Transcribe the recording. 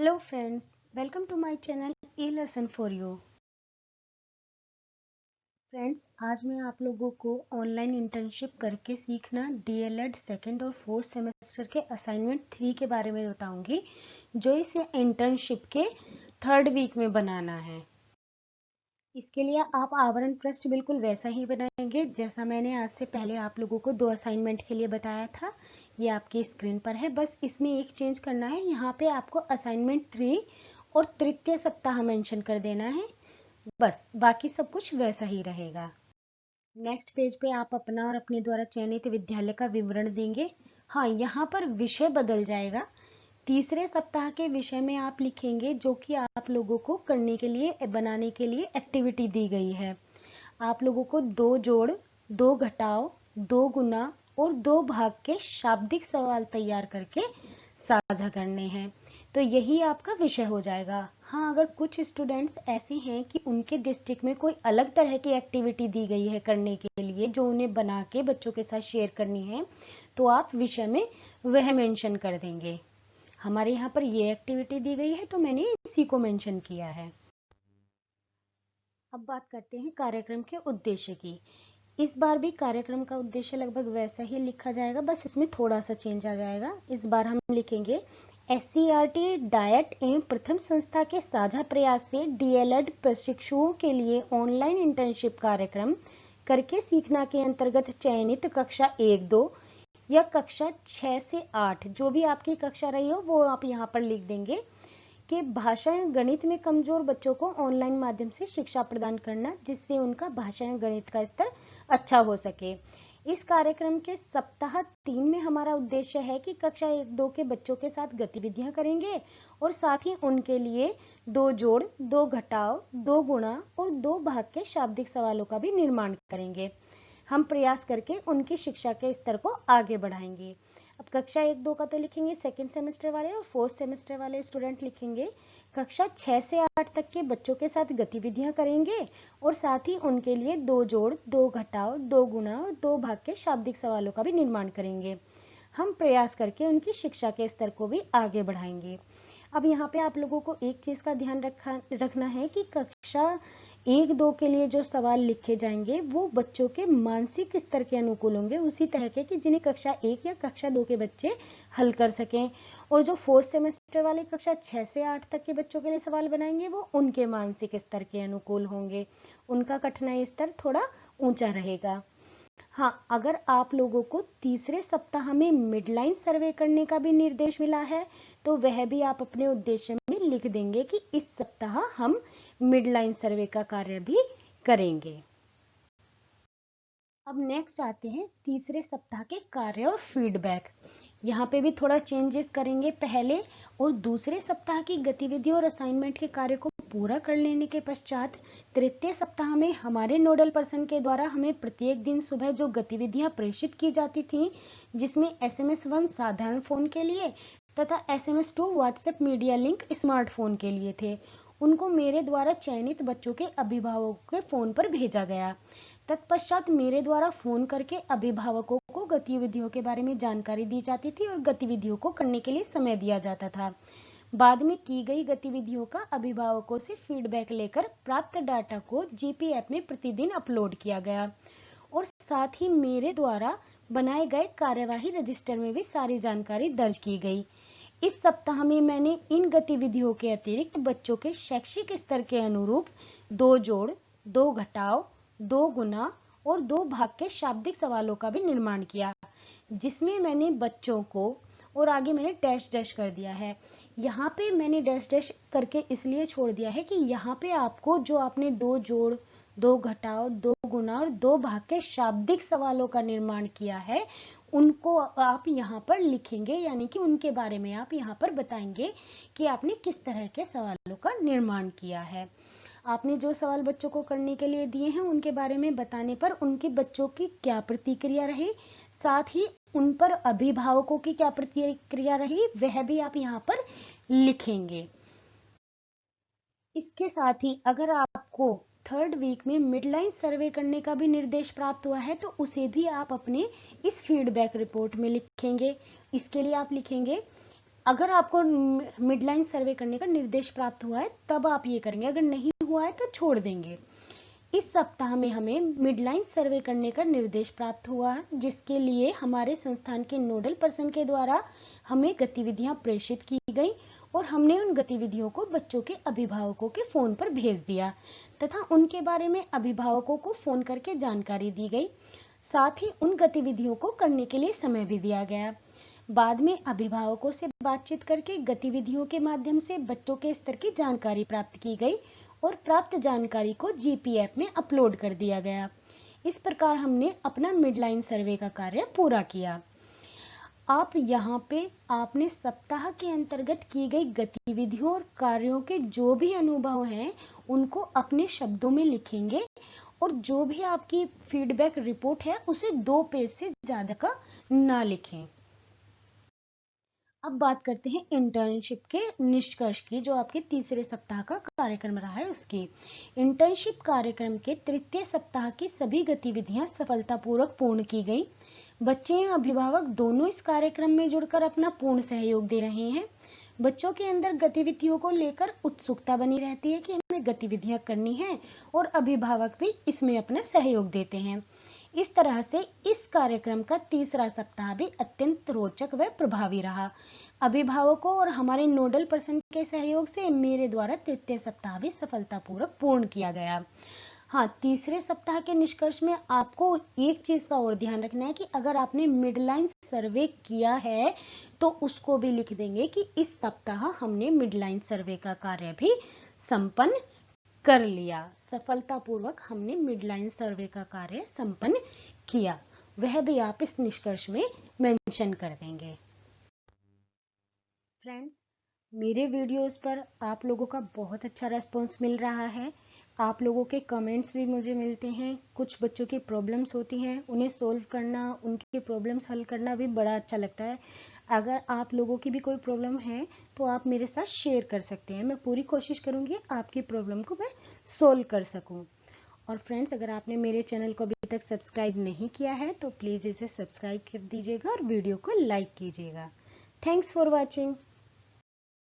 Hello friends, welcome to my channel E-Lesson for You। Friends, आज मैं आप लोगों को ऑनलाइन इंटर्नशिप करके सीखना डीएलएड सेकेंड और फोर्थ सेमेस्टर के असाइनमेंट 3 के बारे में बताऊंगी, जो इसे इंटर्नशिप के थर्ड वीक में बनाना है। इसके लिए आप आवरण पृष्ठ बिल्कुल वैसा ही बनाएंगे जैसा मैंने आज से पहले आप लोगों को 2 असाइनमेंट के लिए बताया था। ये आपकी स्क्रीन पर है, बस इसमें एक चेंज करना है। यहाँ पे आपको असाइनमेंट 3 और तृतीय सप्ताह मेंशन कर देना है, बस बाकी सब कुछ वैसा ही रहेगा। नेक्स्ट पेज पे आप अपना और अपने द्वारा चयनित विद्यालय का विवरण देंगे। हाँ, यहाँ पर विषय बदल जाएगा। तीसरे सप्ताह के विषय में आप लिखेंगे जो कि आप लोगों को करने के लिए बनाने के लिए एक्टिविटी दी गई है। आप लोगों को 2 जोड़, 2 घटाव, 2 गुना और 2 भाग के शाब्दिक सवाल तैयार करके साझा करने हैं, तो यही आपका विषय हो जाएगा। हाँ, अगर कुछ स्टूडेंट्स ऐसे हैं कि उनके डिस्ट्रिक्ट में कोई अलग तरह की एक्टिविटी दी गई है करने के लिए, जो उन्हें बना के बच्चों के साथ शेयर करनी है, तो आप विषय में वह मेंशन कर देंगे। हमारे यहाँ पर ये एक्टिविटी दी गई है तो मैंने इसी को मेंशन किया है। अब बात करते हैं कार्यक्रम के उद्देश्य की। इस बार भी कार्यक्रम का उद्देश्य लगभग वैसा ही लिखा जाएगा, बस इसमें थोड़ा सा चेंज आ जाएगा। इस बार हम लिखेंगे SCERT डायट एवं प्रथम संस्था के साझा प्रयास से डीएलएड प्रशिक्षुओं के लिए ऑनलाइन इंटर्नशिप कार्यक्रम करके सीखना के अंतर्गत चयनित कक्षा 1-2 या कक्षा 6 से 8, जो भी आपकी कक्षा रही हो वो आप यहाँ पर लिख देंगे, कि भाषा एवं गणित में कमजोर बच्चों को ऑनलाइन माध्यम से शिक्षा प्रदान करना, जिससे उनका भाषा एवं गणित का स्तर अच्छा हो सके। इस कार्यक्रम के सप्ताह 3 में हमारा उद्देश्य है कि कक्षा 1-2 के बच्चों के साथ गतिविधियां करेंगे और साथ ही उनके लिए 2 जोड़, 2 घटाव, 2 गुणा और 2 भाग के शाब्दिक सवालों का भी निर्माण करेंगे। हम प्रयास करके उनकी शिक्षा के स्तर को आगे बढ़ाएंगे। अब कक्षा 1-2 का तो लिखेंगे सेकेंड सेमेस्टर वाले, और फोर्थ सेमेस्टर वाले स्टूडेंट लिखेंगे कक्षा 6 से 8 तक के बच्चों के साथ गतिविधियां करेंगे और साथ ही उनके लिए 2 जोड़, 2 घटाव, 2 गुणा और 2 भाग के शाब्दिक सवालों का भी निर्माण करेंगे। हम प्रयास करके उनकी शिक्षा के स्तर को भी आगे बढ़ाएंगे। अब यहाँ पे आप लोगों को एक चीज का ध्यान रखना है कि कक्षा 1-2 के लिए जो सवाल लिखे जाएंगे वो बच्चों के मानसिक स्तर के अनुकूल होंगे, उसी तरह के कि जिन्हें कक्षा 1 या कक्षा 2 के बच्चे हल कर सकें। और जो फोर्थ सेमेस्टर वाले कक्षा 6 से 8 तक के बच्चों के लिए सवाल बनाएंगे वो उनके मानसिक स्तर के अनुकूल होंगे, उनका कठिनाई स्तर थोड़ा ऊंचा रहेगा। हाँ, अगर आप लोगों को तीसरे सप्ताह में मिडलाइन सर्वे करने का भी निर्देश मिला है तो वह भी आप अपने उद्देश्य में लिख देंगे कि इस सप्ताह हम मिडलाइन सर्वे का कार्य भी करेंगे। अब नेक्स्ट आते हैं तीसरे सप्ताह के कार्य और फीडबैक। यहाँ पे भी थोड़ा चेंजेस करेंगे। पहले और दूसरे सप्ताह की गतिविधियों और असाइनमेंट के कार्य को पूरा कर लेने के पश्चात तृतीय सप्ताह में हमारे नोडल पर्सन के द्वारा हमें प्रत्येक दिन सुबह जो गतिविधियां प्रेषित की जाती थी, जिसमें SMS1 साधारण फोन के लिए तथा SMS2 WhatsApp media link smartphone के लिए थे, उनको मेरे द्वारा चयनित बच्चों के अभिभावकों के फोन पर भेजा गया। तत्पश्चात मेरे द्वारा फोन करके अभिभावकों को गतिविधियों के बारे में जानकारी दी जाती थी और गतिविधियों को करने के लिए समय दिया जाता था। बाद में की गई गतिविधियों का अभिभावकों से फीडबैक लेकर प्राप्त डाटा को GP ऐप में प्रतिदिन अपलोड किया गया और साथ ही मेरे द्वारा बनाए गए कार्यवाही रजिस्टर में भी सारी जानकारी दर्ज की गई। इस सप्ताह में मैंने इन गतिविधियों के अतिरिक्त बच्चों के शैक्षिक स्तर के अनुरूप 2 जोड़, 2 घटाव, 2 गुना और 2 भाग के शाब्दिक सवालों का भी निर्माण किया, जिसमें मैंने बच्चों को, और आगे मैंने डैश डैश कर दिया है। यहाँ पे मैंने डैश डैश करके इसलिए छोड़ दिया है कि यहाँ पे आपको जो आपने 2 जोड़, 2 घटाव, 2 गुना और 2 भाग के शाब्दिक सवालों का निर्माण किया है, उनको आप यहाँ पर लिखेंगे, यानी कि उनके बारे में आप यहाँ पर बताएंगे कि आपने किस तरह के सवालों का निर्माण किया है। आपने जो सवाल बच्चों को करने के लिए दिए हैं उनके बारे में बताने पर उनके बच्चों की क्या प्रतिक्रिया रही, साथ ही उन पर अभिभावकों की क्या प्रतिक्रिया रही, वह भी आप यहाँ पर लिखेंगे। इसके साथ ही अगर आपको थर्ड वीक में मिडलाइन सर्वे करने का भी निर्देश प्राप्त हुआ है तो उसे भी आप अपने इस फीडबैक रिपोर्ट में लिखेंगे। इसके लिए आप लिखेंगे अगर आपको मिडलाइन सर्वे करने का निर्देश प्राप्त हुआ है तब आप ये करेंगे, अगर नहीं हुआ है तो छोड़ देंगे। इस सप्ताह में हमें मिडलाइन सर्वे करने का निर्देश प्राप्त हुआ है, जिसके लिए हमारे संस्थान के नोडल पर्सन के द्वारा हमें गतिविधियां प्रेषित की गई और हमने उन गतिविधियों को बच्चों के अभिभावकों के फोन पर भेज दिया तथा उनके बारे में अभिभावकों को फोन करके जानकारी दी गई। साथ ही उन गतिविधियों को करने के लिए समय भी दिया गया। बाद में अभिभावकों से बातचीत करके गतिविधियों के माध्यम से बच्चों के स्तर की जानकारी प्राप्त की गई और प्राप्त जानकारी को जीपी ऐप में अपलोड कर दिया गया। इस प्रकार हमने अपना मिडलाइन सर्वे का कार्य पूरा किया। आप यहाँ पे आपने सप्ताह के अंतर्गत की गई गतिविधियों और कार्यों के जो भी अनुभव हैं उनको अपने शब्दों में लिखेंगे और जो भी आपकी फीडबैक रिपोर्ट है उसे 2 पेज से ज्यादा का ना लिखें। अब बात करते हैं इंटर्नशिप के निष्कर्ष की, जो आपके तीसरे सप्ताह का कार्यक्रम रहा है उसकी। इंटर्नशिप कार्यक्रम के तृतीय सप्ताह की सभी गतिविधियां सफलतापूर्वक पूर्ण की गई। बच्चे एवं अभिभावक दोनों इस कार्यक्रम में जुड़कर अपना पूर्ण सहयोग दे रहे हैं। बच्चों के अंदर गतिविधियों को लेकर उत्सुकता बनी रहती है कि हमें गतिविधियां करनी है और अभिभावक भी इसमें अपना सहयोग देते हैं। इस तरह से इस कार्यक्रम का तीसरा सप्ताह भी अत्यंत रोचक व प्रभावी रहा। अभिभावकों और हमारे नोडल पर्सन के सहयोग से मेरे द्वारा तृतीय सप्ताह भी सफलतापूर्वक पूर्ण किया गया। हाँ, तीसरे सप्ताह के निष्कर्ष में आपको एक चीज का और ध्यान रखना है कि अगर आपने मिडलाइन सर्वे किया है तो उसको भी लिख देंगे कि इस सप्ताह हमने मिडलाइन सर्वे का कार्य भी संपन्न कर लिया। सफलतापूर्वक हमने मिडलाइन सर्वे का कार्य संपन्न किया, वह भी आप इस निष्कर्ष में मेंशन कर देंगे। फ्रेंड्स, मेरे वीडियोस पर आप लोगों का बहुत अच्छा रेस्पॉन्स मिल रहा है। आप लोगों के कमेंट्स भी मुझे मिलते हैं। कुछ बच्चों की प्रॉब्लम्स होती हैं, उन्हें सोल्व करना, उनकी प्रॉब्लम्स हल करना भी बड़ा अच्छा लगता है। अगर आप लोगों की भी कोई प्रॉब्लम है तो आप मेरे साथ शेयर कर सकते हैं। मैं पूरी कोशिश करूंगी आपकी प्रॉब्लम को मैं सोल्व कर सकूं। और फ्रेंड्स, अगर आपने मेरे चैनल को अभी तक सब्सक्राइब नहीं किया है तो प्लीज़ इसे सब्सक्राइब कर दीजिएगा और वीडियो को लाइक कीजिएगा। Thanks for watching.